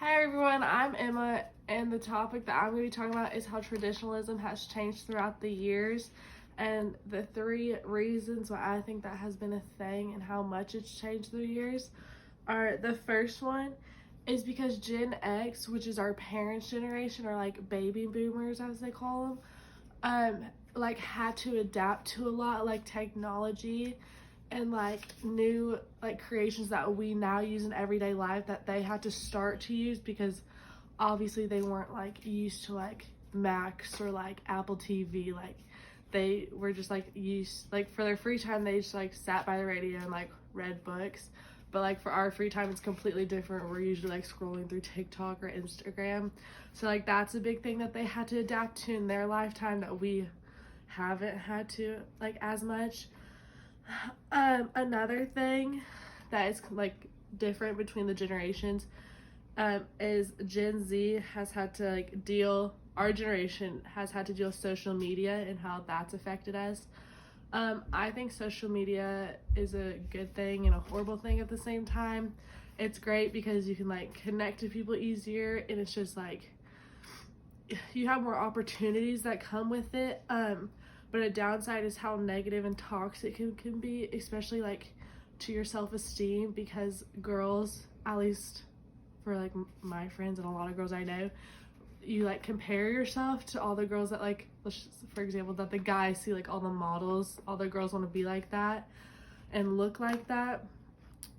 Hi everyone, I'm Emma, and the topic that I'm going to be talking about is how traditionalism has changed throughout the years, and the three reasons why I think that has been a thing and how much it's changed through the years are: the first one is because Gen X, which is our parents' generation, or like baby boomers as they call them, like had to adapt to a lot like technology and like new like creations that we now use in everyday life that they had to start to use because obviously they weren't like used to like Macs or like Apple TV. Like they were just like used like for their free time they just like sat by the radio and like read books. But like for our free time it's completely different. We're usually like scrolling through TikTok or Instagram. So like that's a big thing that they had to adapt to in their lifetime that we haven't had to like as much. Another thing that is like different between the generations is Gen Z has had to like deal. Our generation has had to deal with social media and how that's affected us. I think social media is a good thing and a horrible thing at the same time. It's great because you can like connect to people easier, and it's just like you have more opportunities that come with it. But a downside is how negative and toxic it can be, especially like to your self-esteem, because girls, at least for like my friends and a lot of girls I know, you like compare yourself to all the girls that like, let's just, for example, that the guys see like all the models, all the girls want to be like that and look like that,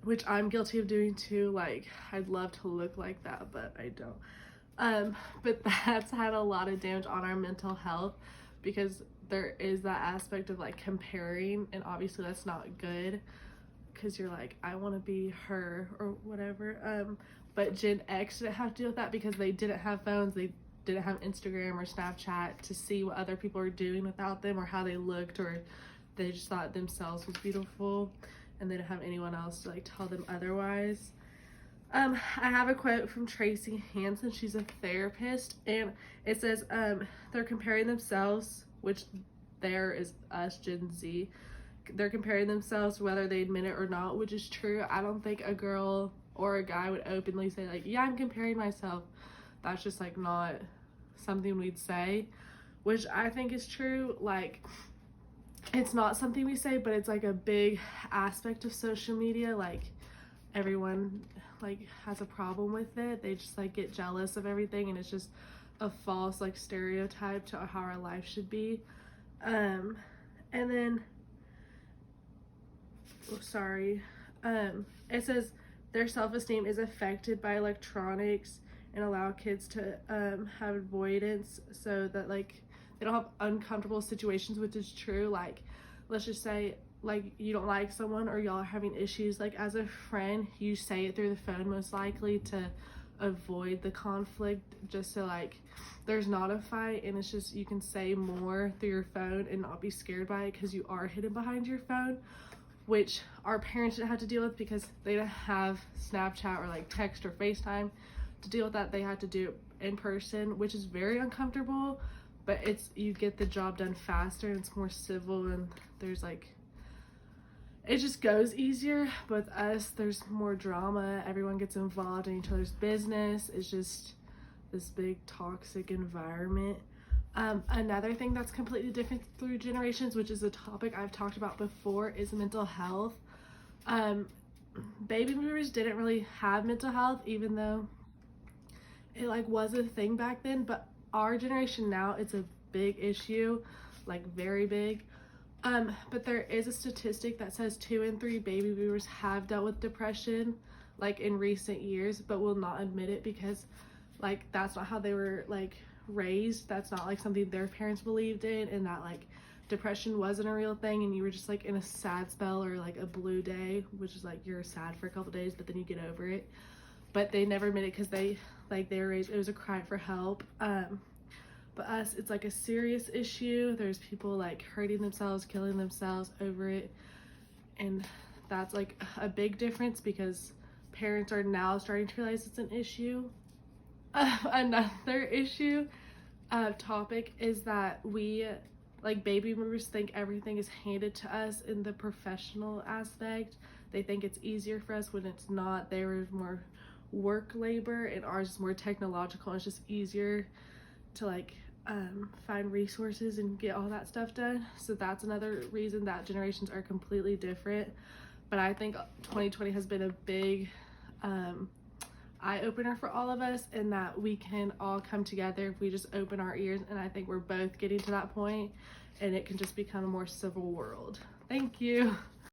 which I'm guilty of doing too. Like I'd love to look like that, but I don't. But that's had a lot of damage on our mental health because there is that aspect of like comparing, and obviously that's not good because you're like, I want to be her or whatever. But Gen X didn't have to deal with that because they didn't have phones, they didn't have Instagram or Snapchat to see what other people are doing without them or how they looked, or they just thought themselves was beautiful and they didn't have anyone else to like tell them otherwise. I have a quote from Tracy Hansen. She's a therapist, and it says, they're comparing themselves, which there is us, Gen Z. They're comparing themselves whether they admit it or not, which is true. I don't think a girl or a guy would openly say like, yeah, I'm comparing myself. That's just like not something we'd say, which I think is true. Like, it's not something we say, but it's like a big aspect of social media. Like everyone like has a problem with it. They just like get jealous of everything, and it's just a false like stereotype to how our life should be. And then it says their self-esteem is affected by electronics and allow kids to have avoidance so that like they don't have uncomfortable situations, which is true. Like let's just say like you don't like someone or y'all are having issues, like as a friend you say it through the phone most likely to avoid the conflict, just so like there's not a fight, and it's just you can say more through your phone and not be scared by it because you are hidden behind your phone, which our parents didn't have to deal with because they didn't have Snapchat or like text or FaceTime to deal with that. They had to do it in person, which is very uncomfortable, but it's you get the job done faster and it's more civil, and there's like it just goes easier. But with us, there's more drama. Everyone gets involved in each other's business. It's just this big toxic environment. Another thing that's completely different through generations, which is a topic I've talked about before, is mental health. Baby boomers didn't really have mental health, even though it like was a thing back then. But our generation now, it's a big issue, like very big. But there is a statistic that says 2 in 3 baby boomers have dealt with depression like in recent years, but will not admit it because like that's not how they were like raised. That's not like something their parents believed in, and that like depression wasn't a real thing and you were just like in a sad spell or like a blue day, which is like you're sad for a couple days but then you get over it. But they never admit it because they were raised, it was a cry for help. But us, it's like a serious issue. There's people like hurting themselves, killing themselves over it. And that's like a big difference because parents are now starting to realize it's an issue. Another issue topic is that we, like baby boomers, think everything is handed to us in the professional aspect. They think it's easier for us when it's not. They were more work labor, and ours is more technological. And it's just easier to like find resources and get all that stuff done. So that's another reason that generations are completely different. But I think 2020 has been a big eye-opener for all of us, and that we can all come together if we just open our ears. And I think we're both getting to that point, and it can just become a more civil world. Thank you.